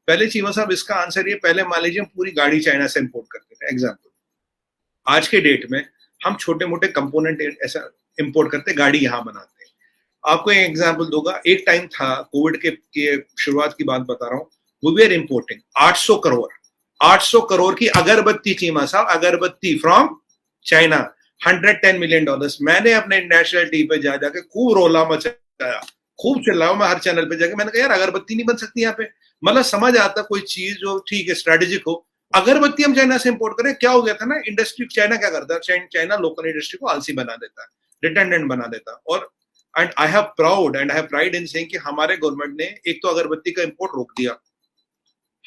पहले चीमा साहब इसका आंसर ये, पहले मान लीजिए पूरी गाड़ी चाइना से इंपोर्ट करते थे एग्जाम्पल, आज के डेट में हम छोटे मोटे कंपोनेंट ऐसा इंपोर्ट करते, गाड़ी यहाँ बनाते हैं। आपको एक एग्जांपल दूंगा, एक टाइम था कोविड के शुरुआत की बात बता रहा हूँ, वी आर इंपोर्टिंग 800 करोड़ की अगरबत्ती चीमा साहब, अगरबत्ती फ्रॉम चाइना, $110 मिलियन। मैंने अपने नेशनल टीवी पे जा जाके खूब रोला मचाया, खूब चिल्लाया मैं हर चैनल पे जाके, मैंने कहा यार अगरबत्ती नहीं बन सकती यहाँ पे। मतलब समझ आता कोई चीज जो ठीक है स्ट्रेटेजिक हो, अगरबत्ती हम चाइना से इंपोर्ट करें। क्या हो गया था ना, इंडस्ट्री चाइना क्या करता है, चाइना लोकल इंडस्ट्री को आलसी बना देता है, रिटेंडेंट बना देता है। और and I have pride in saying कि हमारे गवर्नमेंट ने एक तो अगरबत्ती का इंपोर्ट रोक दिया।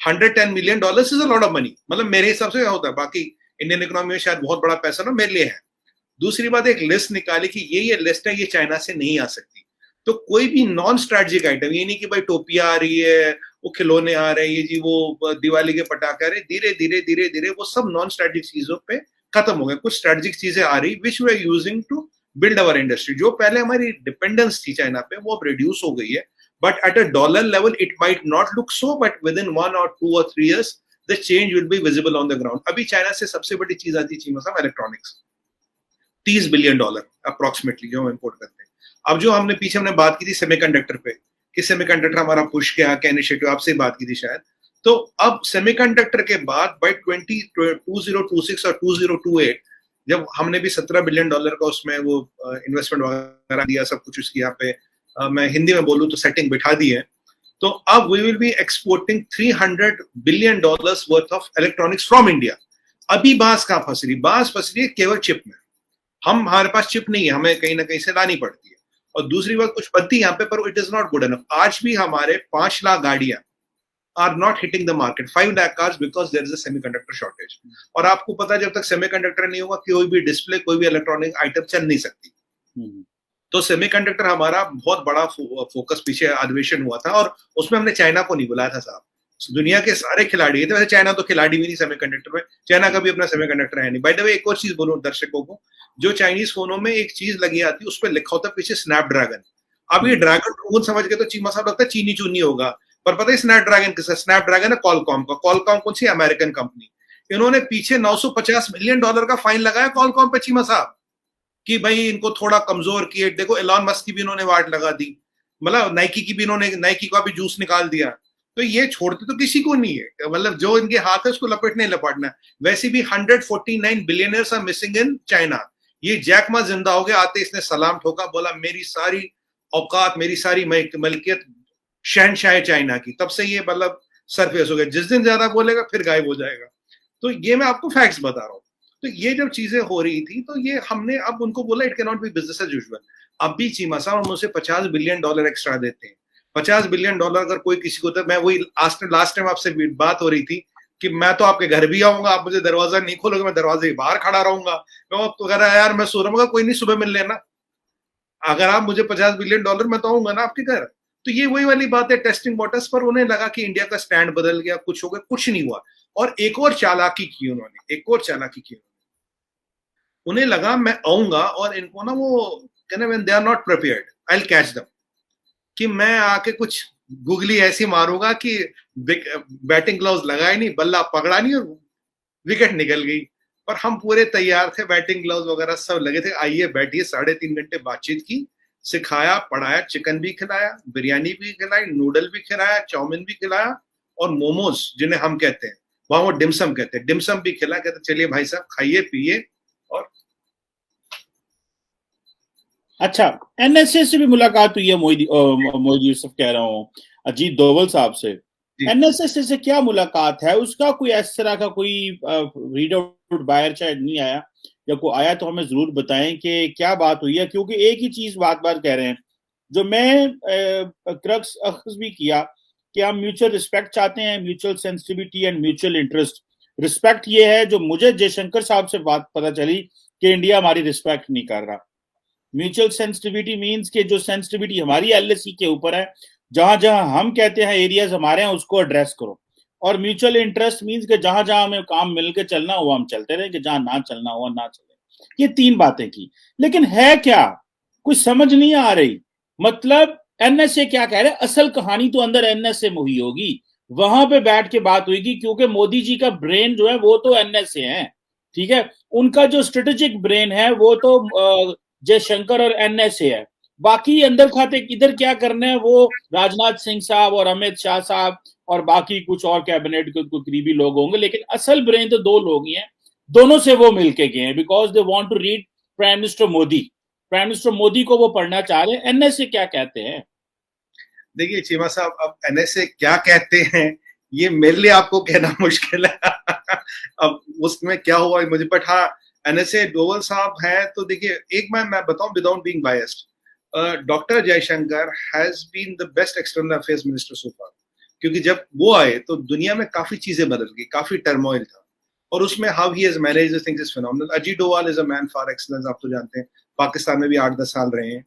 $110 million is a lot of money, मतलब मेरे हिसाब से क्या होता है, बाकी इंडियन इकोनॉमी में शायद बहुत बड़ा पैसा ना, मेरे लिए है। दूसरी बात, एक लिस्ट निकाली कि ये लिस्ट है, ये चाइना से नहीं आ सकती। तो कोई भी नॉन स्ट्रेटेजिक आइटम, ये नहीं कि भाई टोपिया आ रही है, वो खिलौने आ रहे हैं, ये जी वो दिवाली के पटाखे आ रहे, धीरे धीरे धीरे धीरे वो सब नॉन स्ट्रेटेजिक चीजों पे खत्म हो गए। कुछ स्ट्रेटेजिक चीजें आ रही which we are using to build our industry. जो पहले हमारी डिपेंडेंस थी चाइना पे, वो अब रिड्यूस हो गई है, but at a dollar level it might not look so, but with in 1 or 2 or 3 years the change will be visible on the ground. अभी चाइना से सबसे बड़ी चीज आती है मतलब इलेक्ट्रॉनिक्स, $30 बिलियन अप्रोक्सीमेटली जो हम इंपोर्ट करते हैं। अब जो हमने पीछे हमने बात की थी सेमीकंडक्टर पे, कि सेमीकंडक्टर हमारा पुश क्या क्या इनिशिएटिव, आपसे बात की थी शायद। तो अब सेमीकंडक्टर के बाद बाय 2026 और 2028 जब हमने भी $17 बिलियन का उसमें वो इन्वेस्टमेंट वगैरह दिया, सब कुछ उसकी यहाँ पे मैं हिंदी में बोलूँ तो सेटिंग बिठा दी है। तो अब we will be exporting $300 billion worth of electronics from India. अभी बांस कहाँ फंस रही, बांस फंस रही है केवल चिप में। हमारे पास चिप नहीं है, हमें कहीं ना कहीं से लानी पड़ती है। और दूसरी बात, कुछ बनती है यहाँ पे पर it is not good enough. आज भी हमारे 5 लाख गाड़ियां are not hitting the market, 5 lakh cars, because there is a semiconductor shortage. और आपको पता है जब तक सेमीकंडक्टर नहीं होगा कोई भी डिस्प्ले, कोई भी इलेक्ट्रॉनिक आइटम चल नहीं सकती। तो सेमीकंडक्टर हमारा बहुत बड़ा फोकस पीछे अधिवेशन हुआ था, और उसमें हमने चाइना को नहीं बुलाया था साहब, दुनिया के सारे खिलाड़ी थे। वैसे चाइना तो खिलाड़ी भी नहीं सेमीकंडक्टर में, चाइना का भी अपना सेमीकंडक्टर है नहीं। बाय द वे एक और चीज बोलूं दर्शकों को, जो चाइनीज फोनों में एक चीज लगी आती है, उस पर लिखा होता है पीछे स्नैपड्रैगन। अब ये ड्रैगन समझ के तो चीमा साहब लगता है चीनी चूनी होगा, पर पता है स्नैपड्रैगन किसका? स्नैपड्रैगन है कॉलकॉम का। कॉलकॉम कौन सी अमेरिकन कंपनी, इन्होंने पीछे $950 मिलियन का फाइन लगाया कॉलकॉम पे चीमा साहब, कि भाई इनको थोड़ा कमजोर किए। देखो एलॉन मस्क की भी इन्होंने वाट लगा दी, मतलब नाइकी की भी इन्होंने, नाइकी का भी जूस निकाल दिया। तो ये छोड़ते तो किसी को नहीं है, मतलब जो इनके हाथ है उसको लपेटने लपाटना। वैसे भी 149 billionaires are missing in China. ये जैक मा जिंदा हो गया, आते इसने सलाम ठोका, बोला मेरी सारी औकात, मेरी सारी मलकियत शहनशाह चाइना की। तब से ये मतलब सरफेस हो गया, जिस दिन ज्यादा बोलेगा फिर गायब हो जाएगा। तो ये मैं आपको फैक्ट्स बता रहा हूँ। तो ये जब चीजें हो रही थी तो ये हमने अब उनको बोला it can not be business as usual. अब भी चीमा साहब हम उसे $50 बिलियन एक्स्ट्रा देते हैं। $50 बिलियन अगर कोई किसी को, तो मैं वही लास्ट टाइम आपसे बात हो रही थी कि मैं तो आपके घर भी आऊंगा, आप मुझे दरवाजा नहीं खोलोगे, मैं दरवाजे के बाहर खड़ा रहूंगा। मैं आपको कह रहा है यार मैं सो रहा हूँ, कोई नहीं सुबह मिल लेना, अगर आप मुझे $50 बिलियन मैं तो आऊंगा ना आपके घर। तो ये वही वाली बात है, टेस्टिंग वाटर्स पर। उन्हें लगा कि इंडिया का स्टैंड बदल गया, कुछ हो गया, कुछ नहीं हुआ। और एक और चालाकी की उन्होंने, उन्हें लगा मैं आऊंगा और इनको ना वो कहना when they are not prepared I will catch them, कि मैं आके कुछ गुगली ऐसी मारूंगा कि बैटिंग ग्लव्स लगाए नहीं, बल्ला पकड़ा नहीं और विकेट निकल गई। और हम पूरे तैयार थे, बैटिंग ग्लव्स वगैरह सब लगे थे, आइए बैठिए। 3.5 घंटे बातचीत की, सिखाया, पढ़ाया, चिकन भी खिलाया, बिरयानी भी खिलाई, नूडल भी खिलाया, चाउमीन भी खिलाया, और मोमोज जिन्हें हम कहते हैं, वहां वो डिमसम कहते हैं, डिमसम भी खिलाया। कहते चलिए भाई साहब खाइए पिए। और अच्छा, एनएसए से भी मुलाकात हुई है मोहित यूसुफ कह रहा हूँ, अजीत डोवल साहब से। एनएसए से क्या मुलाकात है? उसका कोई इस तरह का कोई रीड आउट बाहर शायद नहीं आया, या कोई आया तो हमें जरूर बताएं कि क्या बात हुई है। क्योंकि एक ही चीज बार बार कह रहे हैं, जो मैं क्रक्स अखज भी किया, कि हम म्यूचुअल रिस्पेक्ट चाहते हैं, mutual sensitivity and mutual interest. Respect ये है जो मुझे जयशंकर साहब से बात पता चली कि इंडिया हमारी रिस्पेक्ट नहीं कर रहा। म्यूचुअल सेंसिटिविटी मींस कि जो सेंसिटिविटी हमारी एलएसी के ऊपर है, जहां जहां हम कहते हैं एरियाज हमारे हैं, उसको एड्रेस करो। और म्यूचुअल इंटरेस्ट मींस कि जहां जहां हमें काम मिलकर चलना हुआ हम चलते रहे, कि जहां ना चलना हुआ ना चले। ये 3 बातें की, लेकिन है क्या कुछ समझ नहीं आ रही। मतलब एनएसए क्या कह रहे हैं, असल कहानी तो अंदर एनएसए में हुई होगी, वहां पे बैठ के बात हुई, क्योंकि मोदी जी का ब्रेन जो है वो तो एनएसए है, ठीक है, उनका जो स्ट्रेटेजिक ब्रेन है वो तो जयशंकर और एनएसए है। बाकी अंदर खाते इधर क्या करना है वो राजनाथ सिंह साहब और अमित शाह साहब और बाकी कुछ और कैबिनेट के करीबी लोग होंगे, लेकिन असल ब्रेन तो दो लोग ही हैं, दोनों से वो मिलके गए हैं, because they want to read prime minister Modi. Prime minister Modi को वो पढ़ना चाह रहे हैं, एनएसए क्या कहते हैं। देखिए चीमा साहब, अब एनएसए क्या कहते हैं ये मेरे लिए आपको कहना मुश्किल है। अब उसमें क्या हुआ मुझे, बट हाँ एनएसए डोवल साहब है तो देखिए एक मैं बताऊं without being biased, doctor Jaishankar has been the best external affairs minister so far, क्योंकि जब वो आए तो दुनिया में काफी चीजें बदल गई, काफी टर्मोइल था, और उसमें how he has managed things is phenomenal. Ajit Doval is a man for excellence, आप तो जानते हैं, पाकिस्तान में भी 8-10 साल रहे हैं,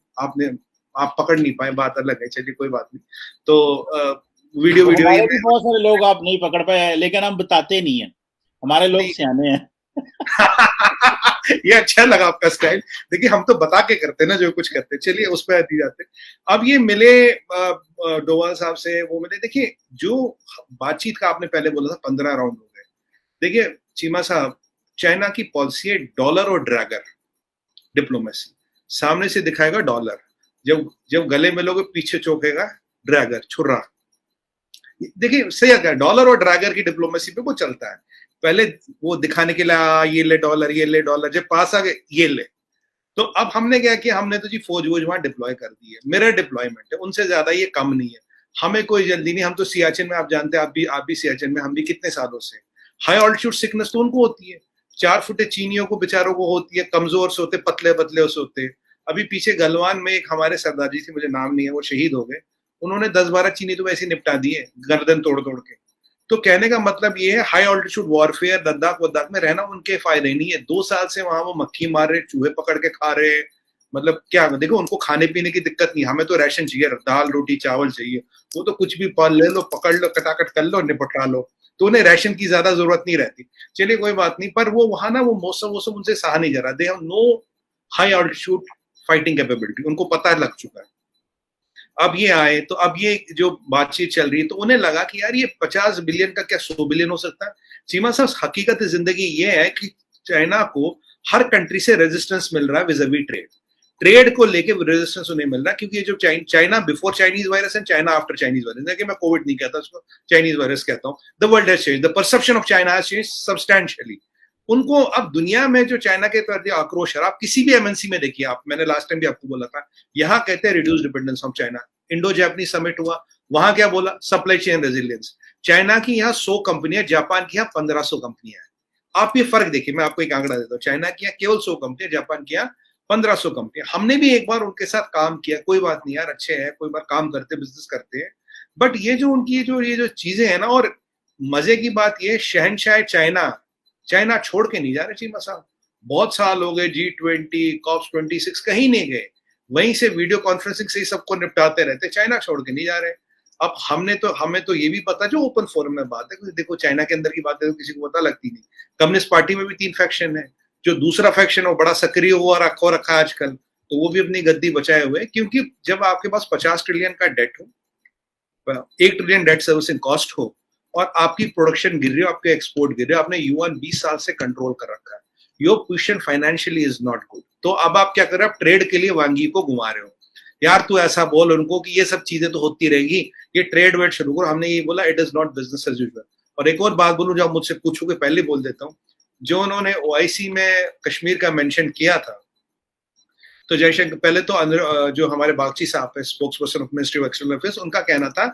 आप पकड़ नहीं पाए, बात अलग है, चलिए कोई बात नहीं। तो वीडियो हमारे भी बहुत सारे लोग आप नहीं पकड़ पाए, लेकिन हम बताते नहीं है, हमारे लोग सियाने हैं। ये अच्छा लगा आपका स्टाइल। देखिए हम तो बता के करते ना जो कुछ करते, चलिए उस पर दी जाते। अब ये मिले डोवाल साहब से, वो मिले, देखिए जो बातचीत का आपने पहले बोला था 15 राउंड हो गए। देखिए चीमा साहब, चाइना की पॉलिसी है डॉलर और ड्रैगर डिप्लोमेसी, सामने से दिखाएगा डॉलर, जब जब गले मिलोगे पीछे चौंकेगा ड्रैगर, छुर्रा। देखिए सही क्या, डॉलर और ड्रैगर की डिप्लोमेसी पे वो चलता है, पहले वो दिखाने के लिए ये ले डॉलर, ये ले डॉलर, जब पास आ गए ये ले। तो अब हमने क्या किया, हमने तो जी फौज वोज वहां डिप्लॉय कर दी है, मेरा डिप्लॉयमेंट है, उनसे ज्यादा ये कम नहीं है, हमें कोई जल्दी नहीं। हम तो सियाचिन में, आप जानते हैं, आप भी सियाचिन में, हम भी कितने सालों से। हाई ऑल्टीट्यूड सिकनेस तो उनको होती है, 4 फुटे चीनियों को बेचारों को होती है, कमजोर से होते, पतले पतले से होते। अभी पीछे गलवान में एक हमारे सरदार जी थे, मुझे नाम नहीं है, वो शहीद हो गए, उन्होंने 10-12 चीनी तो वैसे निपटा दिए गर्दन तोड़ तोड़ के। तो कहने का मतलब ये है, हाई ऑल्टीट्यूड वॉरफेयर लद्दाख वद्दाख में रहना उनके फायदे नहीं है। 2 साल से वहां वो मक्खी मार रहे, चूहे पकड़ के खा रहे, मतलब क्या, देखो उनको खाने पीने की दिक्कत नहीं, हमें तो राशन चाहिए, दाल रोटी चावल चाहिए, वो तो कुछ भी पाल ले लो, पकड़ लो, कटाकट कर लो, निपटा लो, तो उन्हें राशन की ज्यादा जरूरत नहीं रहती। चलिए कोई बात नहीं, पर वो वहां ना वो मौसम उनसे सहा नहीं जा रहा, they have no high altitude fighting capability, उनको पता लग चुका है। अब ये आए तो अब ये जो बातचीत चल रही है, तो उन्हें लगा कि यार ये 50 बिलियन का क्या 100 बिलियन हो सकता है। चीमा साहब, हकीकत जिंदगी ये है कि चाइना को हर कंट्री से रेजिस्टेंस मिल रहा है विज़ावी ट्रेड को लेके रेजिस्टेंस उन्हें मिल रहा है, क्योंकि ये जो China before Chinese virus and China after Chinese virus, देखिए मैं कोविड नहीं कहता उसको, चाइनीज वायरस कहता हूँ। The world has changed, the perception of China has changed substantially. उनको अब दुनिया में जो चाइना के प्रति आक्रोश है, आप किसी भी एमएनसी में देखिए, आप, मैंने लास्ट टाइम भी आपको बोला था, यहाँ कहते हैं reduce dependence of China. Indo Japanese summit हुआ, वहां क्या बोला, सप्लाई चेन रेजिलियंस। चाइना की यहाँ 100 कंपनियां, जापान की यहाँ 1500 कंपनियां हैं। आप ये फर्क देखिए, मैं आपको एक आंकड़ा देता हूँ, चाइना की यहाँ केवल 100 कंपनियां, जापान की यहाँ 1500 कंपनियां। हमने भी एक बार उनके साथ काम किया, कोई बात नहीं यार, अच्छे हैं, कोई बार काम करते, बिजनेस करते हैं, बट ये जो उनकी ये जो चीजें हैं ना, और मजे की बात ये, शहनशाह चाइना छोड़ के नहीं जा रहे चीमा साहब। बहुत साल हो गए, G20 कॉप्स 26 कहीं नहीं गए, वहीं से वीडियो कॉन्फ्रेंसिंग से ही सबको निपटाते रहते, चाइना छोड़ के नहीं जा रहे। अब हमें तो ये भी पता, जो ओपन फोरम में बात है, देखो चाइना के अंदर की बात है तो किसी को पता लगती नहीं। कम्युनिस्ट पार्टी में भी 3 फैक्शन है, जो दूसरा फैक्शन है वो बड़ा सक्रिय हुआ रखा आजकल, तो वो भी अपनी गद्दी बचाए हुए, क्योंकि जब आपके पास 50 ट्रिलियन का डेट हो, 1 ट्रिलियन डेट सर्विसिंग कॉस्ट हो, और आपकी प्रोडक्शन गिर रही हो, आपके एक्सपोर्ट गिर रहे हो, आपने युआन 20 साल से कंट्रोल कर रखा है, your position financially is not good, तो अब आप क्या कर रहे हो, आप ट्रेड के लिए वांगी को घुमा रहे हो। यार तू ऐसा बोल उनको कि ये सब चीजें तो होती रहेगी, ये ट्रेड वेड शुरू करो। हमने ये बोला, it is not business as usual. और एक और बात बोलूं, जो आप मुझसे पूछोगे पहले बोल देता हूँ, जो उन्होंने ओआईसी में कश्मीर का मेंशन किया था, तो जयशंकर, पहले तो जो हमारे बागची साहब है, spokes person of ministry of external affairs, उनका कहना था,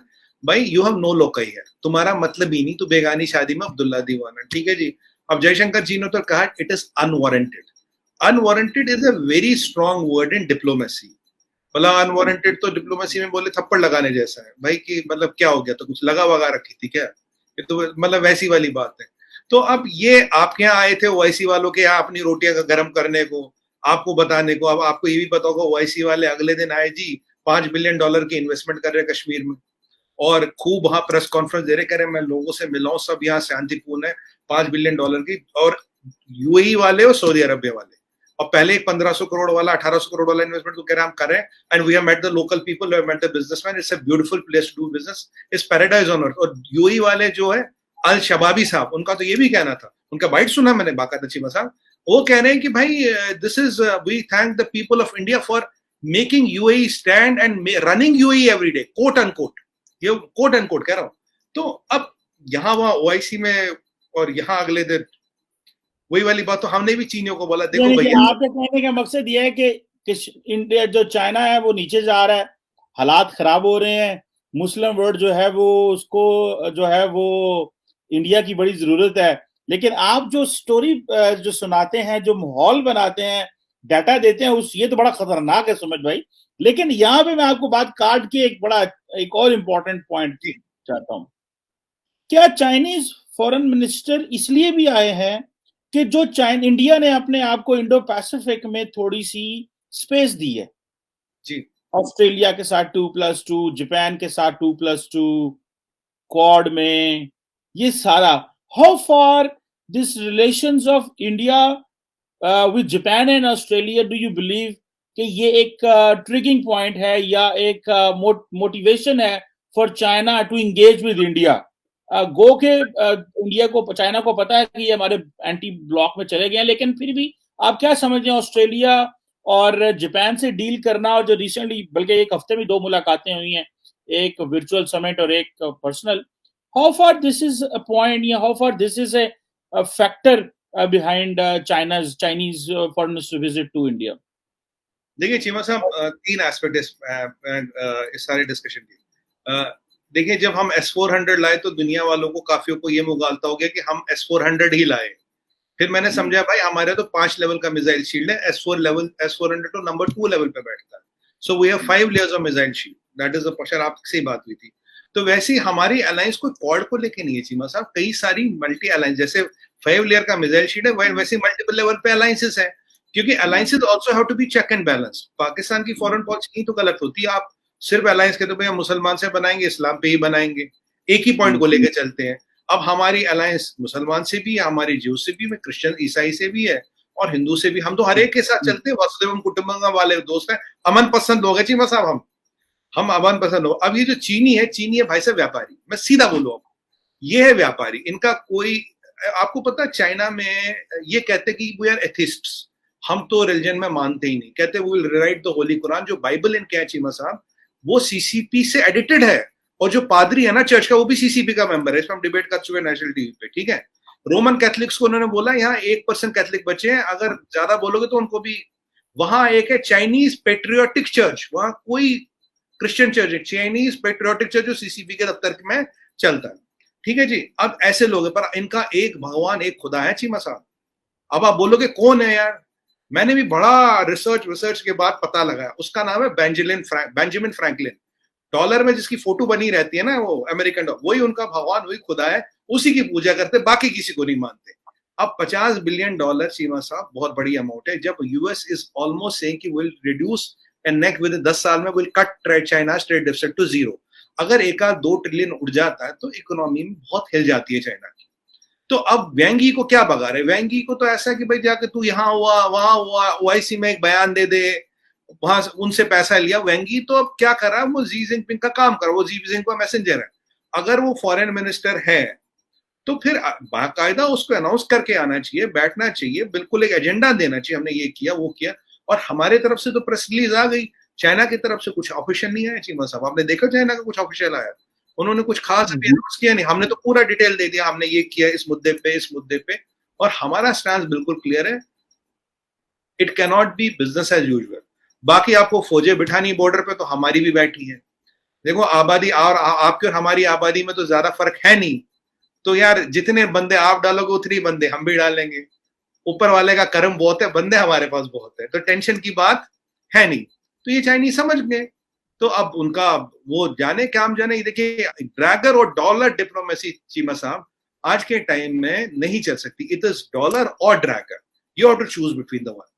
भाई यू हैव नो लोकई है, तुम्हारा मतलब ही नहीं, तो बेगानी शादी में अब्दुल्ला दीवाना, ठीक है जी। अब जयशंकर जी ने तो कहा it is unwarranted. Unwarranted is a very strong word in diplomacy. भला अनवारंटेड तो डिप्लोमेसी में बोले थप्पड़ लगाने जैसा है भाई, कि मतलब क्या हो गया, तो कुछ लगा वगा रखी थी क्या, ये तो मतलब वैसी वाली बात है। तो अब ये आपके यहाँ आए थे ओआईसी वालों के यहाँ अपनी रोटियां गर्म करने को, आपको बताने को। अब आपको ये भी पता होगा, ओआईसी वाले अगले दिन आए जी, $5 बिलियन की इन्वेस्टमेंट कर रहे हैं कश्मीर में, और खूब वहां प्रेस कॉन्फ्रेंस दे रहे, कह रहे मैं लोगों से मिला हूं, सब यहाँ शांतिपूर्ण है, $5 बिलियन की। और यूएई वाले और सऊदी अरबिया वाले, और पहले एक 1500 करोड़ वाला 1800 करोड़ वाला इन्वेस्टमेंट तो कह रहे हैं हम कर रहे हैं, and we have met the local people, we have met the businessman, it's a beautiful place to do business, it's paradise on earth. और यूएई वाले जो है अल शबाबी साहब, उनका तो ये भी कहना था, उनका बाइट सुना मैंने बाकायदा चीमा साहब, वो कह रहे हैं कि भाई this is we thank the people of India for making UAE stand and running UAE every day, quote unquote, ये कोट अनकोट कह रहा हूं। तो अब यहाँ वहां ओआईसी में और यहाँ अगले दिन वही वाली बात, तो हमने भी चीनियों को बोला, देखो भैया, आपके कहने का मकसद ये है कि इंडिया जो चाइना है वो नीचे जा रहा है, हालात खराब हो रहे हैं, मुस्लिम वर्ल्ड जो है वो उसको जो है वो इंडिया की बड़ी जरूरत है। लेकिन आप जो स्टोरी जो सुनाते हैं, जो माहौल बनाते हैं, डाटा देते हैं, उस ये तो बड़ा खतरनाक है सुमित भाई। लेकिन यहाँ पे मैं आपको बात काट के एक और इम्पोर्टेंट पॉइंट चाहता हूं, क्या चाइनीज फॉरेन मिनिस्टर इसलिए भी आए हैं कि जो इंडिया ने अपने आप को इंडो पैसिफिक में थोड़ी सी स्पेस दी है जी, ऑस्ट्रेलिया के साथ 2+2, जापान के साथ 2+2, क्वाड में, ये सारा, how far this relations of India with Japan and Australia do you believe कि ये एक ट्रिगिंग पॉइंट है या एक मोटिवेशन है for China to engage with India? गो के इंडिया को, चाइना को पता है कि ये हमारे एंटी ब्लॉक में चले गए हैं, लेकिन फिर भी आप क्या समझते हैं ऑस्ट्रेलिया और जापान से डील करना, और जो रिसेंटली बल्कि एक हफ्ते में 2 मुलाकातें हुई हैं, एक वर्चुअल समिट और एक personal, how far this is a point या how far this is a factor behind Chinese foreigners to visit to India? देखिए चीमा साहब, 3 एस्पेक्ट इस सारे डिस्कशन की। देखिए जब हम S-400 लाए तो दुनिया वालों को, काफियों को ये मुगालता हो गया कि हम S-400 ही लाए। फिर मैंने समझा भाई हमारे तो 5 लेवल का मिसाइल शील्ड है, S-400 तो नंबर 2 लेवल पे बैठता है, so we have 5 layers of missile shield, that is a, आपसे बात हुई थी। तो वैसे ही हमारी अलायंस कोई क्वाड को लेके नहीं है चीमा साहब, कई सारी मल्टी अलायंस, जैसे 5 लेयर का मिसाइल शील्ड है, वैसे मल्टीपल लेवल पे अलायंसेस है, क्योंकि alliances also have to be check and balance. Pakistan की फॉरेन पॉलिसी तो गलत होती है, आप सिर्फ अलायंस कहते हो भैया मुसलमान से बनाएंगे, इस्लाम पे ही बनाएंगे, एक ही पॉइंट को लेकर चलते हैं। अब हमारी अलायंस मुसलमान से भी है, हमारी ज्यू से भी है, क्रिश्चियन ईसाई से भी है और हिंदू से भी, हम तो हर एक के साथ चलते हैं, वसुदेवम कुटुंबकम वाले दोस्त हैं, अमन पसंद लोग हैं चीमा साहब, हम अमन पसंद लोग। अब ये जो चीनी है भाई साहब व्यापारी, मैं सीधा बोलूँ, ये है व्यापारी, इनका कोई, आपको पता है चाइना में ये कहते कि वी आर एथिस्ट्स, हम तो रिलीजन में मानते ही नहीं, कहते we will rewrite the holy Quran, जो बाइबल इनके है चीमा साहब वो सीसीपी से एडिटेड है, और जो पादरी है ना चर्च का वो भी सीसीपी का मेंबर है, इस पर हम डिबेट कर चुके हैं नेशनल टीवी पे, ठीक है। रोमन कैथलिक्स को उन्होंने बोला यहाँ 1% कैथलिक बचे हैं, अगर ज्यादा बोलोगे तो उनको भी, वहां एक है चाइनीज पेट्रियोटिक चर्च, वहां कोई क्रिश्चियन चर्च है, चाइनीज पेट्रियोटिक चर्च जो सीसीपी के दफ्तर में चलता है, ठीक है जी। अब ऐसे लोग हैं, पर इनका एक भगवान एक खुदा है चीमा साहब। अब आप बोलोगे कौन है यार, मैंने भी बड़ा रिसर्च के बाद पता लगाया, उसका नाम है बेंजामिन फ्रैंकलिन। डॉलर में जिसकी फोटो बनी रहती है ना वो अमेरिकन डॉलर, वही उनका भगवान, वही खुदा है, उसी की पूजा करते, बाकी किसी को नहीं मानते। अब $50 बिलियन चीमा साहब बहुत बड़ी अमाउंट है, जब यूएस इज ऑलमोस्ट सेइंग कि will reduce and next with 10 साल में will cut trade China trade deficit to 0। अगर 1-2 ट्रिलियन उड़ जाता है तो इकोनॉमी में बहुत हिल जाती है चाइना की। तो अब वेंगी को क्या बगा रहे, वेंगी को तो ऐसा कि भाई जाके तू यहाँ हुआ वहां हुआ, ओआईसी में एक बयान दे दे, वहां उनसे पैसा लिया। वेंगी तो अब क्या कर रहा है, वो जी जिनपिंग का काम कर रहा है, वो जी जिनपिंग का मैसेंजर है। अगर वो फॉरेन मिनिस्टर है तो फिर बाकायदा उसको अनाउंस करके आना चाहिए, बैठना चाहिए, बिल्कुल एक एजेंडा देना चाहिए, हमने ये किया वो किया। और हमारे तरफ से तो प्रेस रिलीज आ गई, चाइना की तरफ से कुछ ऑफिशियल नहीं आया चीमा साहब, आपने देखा चाइना का कुछ ऑफिशियल आया, उन्होंने कुछ खास अभी अनाउंस किया नहीं, हमने तो पूरा डिटेल दे दिया, हमने ये किया इस मुद्दे पे, और हमारा स्टैंड बिल्कुल क्लियर है, it can not be business as usual. बाकी आपको फौजें बिठानी बॉर्डर पे, तो हमारी भी बैठी है, देखो आबादी और आपकी और हमारी आबादी में तो ज्यादा फर्क है नहीं, तो यार जितने बंदे आप डालोगे उतने बंदे हम भी डालेंगे, ऊपर वाले का कर्म बहुत है, बंदे हमारे पास बहुत है, तो टेंशन की बात है नहीं। तो ये चाइनीज समझ गए, तो अब उनका वो जाने क्या हम जाने। देखिए ड्रैगर और डॉलर डिप्लोमेसी चीमा साहब आज के टाइम में नहीं चल सकती, इट इज डॉलर और dragon, you have to choose between the one.